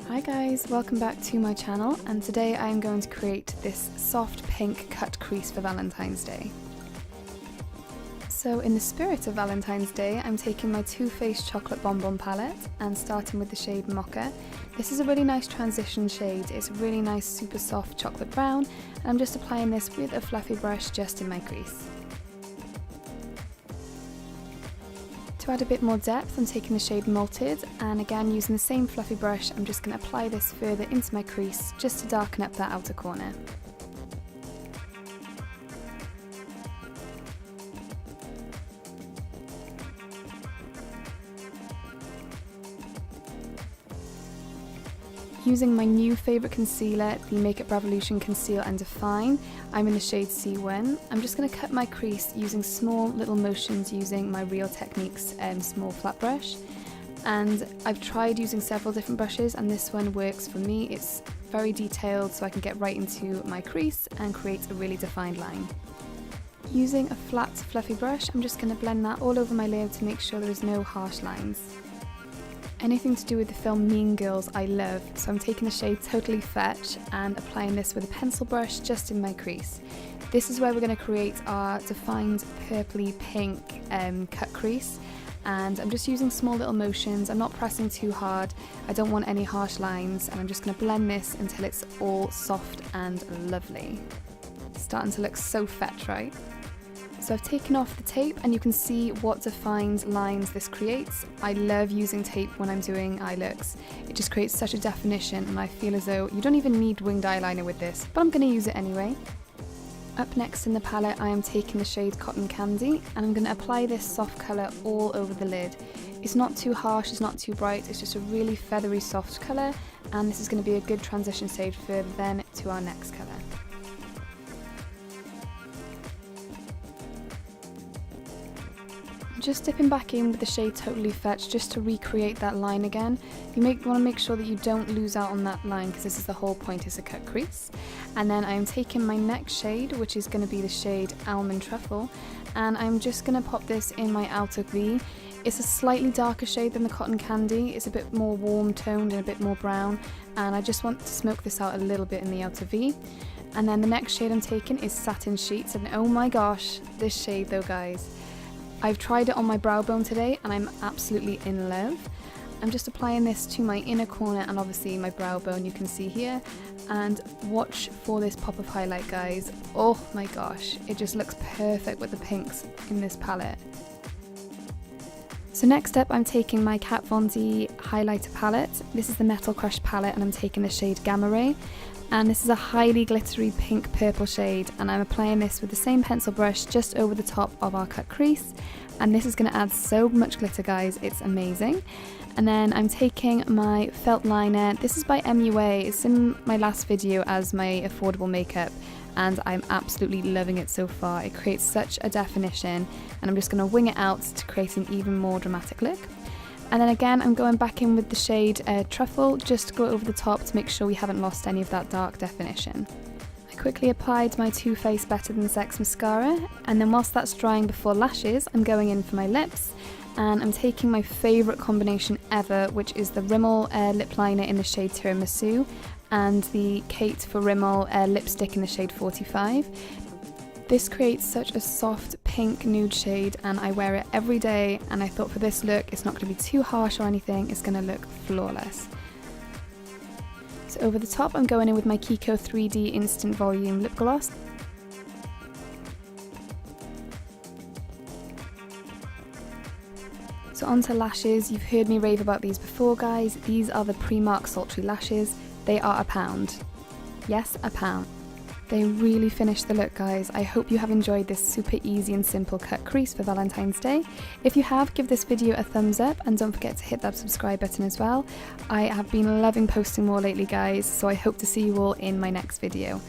Hi guys, welcome back to my channel, and today I am going to create this soft pink cut crease for Valentine's Day. So in the spirit of Valentine's Day, I'm taking my Too Faced Chocolate Bonbon palette and starting with the shade Mocha. This is a really nice transition shade. It's a really nice super soft chocolate brown, and I'm just applying this with a fluffy brush just in my crease. To add a bit more depth, I'm taking the shade Malted, and again using the same fluffy brush, I'm just going to apply this further into my crease just to darken up that outer corner. Using my new favourite concealer, the Makeup Revolution Conceal and Define, I'm in the shade C1. I'm just going to cut my crease using small little motions using my Real Techniques small flat brush. And I've tried using several different brushes, and this one works for me. It's very detailed, so I can get right into my crease and create a really defined line. Using a flat fluffy brush, I'm just going to blend that all over my lid to make sure there is no harsh lines. Anything to do with the film Mean Girls I love, so I'm taking the shade Totally Fetch and applying this with a pencil brush just in my crease. This is where we're going to create our defined purpley pink cut crease, and I'm just using small little motions. I'm not pressing too hard, I don't want any harsh lines, and I'm just going to blend this until it's all soft and lovely. It's starting to look so fetch, right? So I've taken off the tape and you can see what defined lines this creates. I love using tape when I'm doing eye looks. It just creates such a definition, and I feel as though you don't even need winged eyeliner with this, but I'm going to use it anyway. Up next in the palette, I am taking the shade Cotton Candy, and I'm going to apply this soft colour all over the lid. It's not too harsh, it's not too bright, it's just a really feathery soft colour, and this is going to be a good transition shade further then to our next colour. Just dipping back in with the shade Totally Fetch just to recreate that line again. You want to make sure that you don't lose out on that line, because this is the whole point, is a cut crease. And then I'm taking my next shade, which is going to be the shade Almond Truffle, and I'm just going to pop this in my outer V. It's a slightly darker shade than the Cotton Candy. It's a bit more warm toned and a bit more brown, and I just want to smoke this out a little bit in the outer V. And then the next shade I'm taking is Satin Sheets, and oh my gosh, this shade though guys. I've tried it on my brow bone today and I'm absolutely in love. I'm just applying this to my inner corner and obviously my brow bone, you can see here, and watch for this pop of highlight guys. Oh my gosh, it just looks perfect with the pinks in this palette. So next up I'm taking my Kat Von D highlighter palette. This is the Metal Crush palette and I'm taking the shade Gamma Ray. And this is a highly glittery pink purple shade, and I'm applying this with the same pencil brush just over the top of our cut crease, and this is going to add so much glitter guys, it's amazing. And then I'm taking my felt liner. This is by MUA, it's in my last video as my affordable makeup, and I'm absolutely loving it so far. It creates such a definition, and I'm just going to wing it out to create an even more dramatic look. And then again, I'm going back in with the shade Truffle, just to go over the top to make sure we haven't lost any of that dark definition. I quickly applied my Too Faced Better Than Sex mascara, and then whilst that's drying before lashes, I'm going in for my lips, and I'm taking my favourite combination ever, which is the Rimmel lip liner in the shade Tiramisu, and the Kate for Rimmel lipstick in the shade 45. This creates such a soft pink nude shade, and I wear it every day, and I thought for this look it's not going to be too harsh or anything, it's going to look flawless. So over the top I'm going in with my Kiko 3D Instant Volume Lip Gloss. So onto lashes. You've heard me rave about these before guys. These are the Primark Sultry lashes. They are £1. Yes, £1. They really finished the look, guys. I hope you have enjoyed this super easy and simple cut crease for Valentine's Day. If you have, give this video a thumbs up and don't forget to hit that subscribe button as well. I have been loving posting more lately, guys, so I hope to see you all in my next video.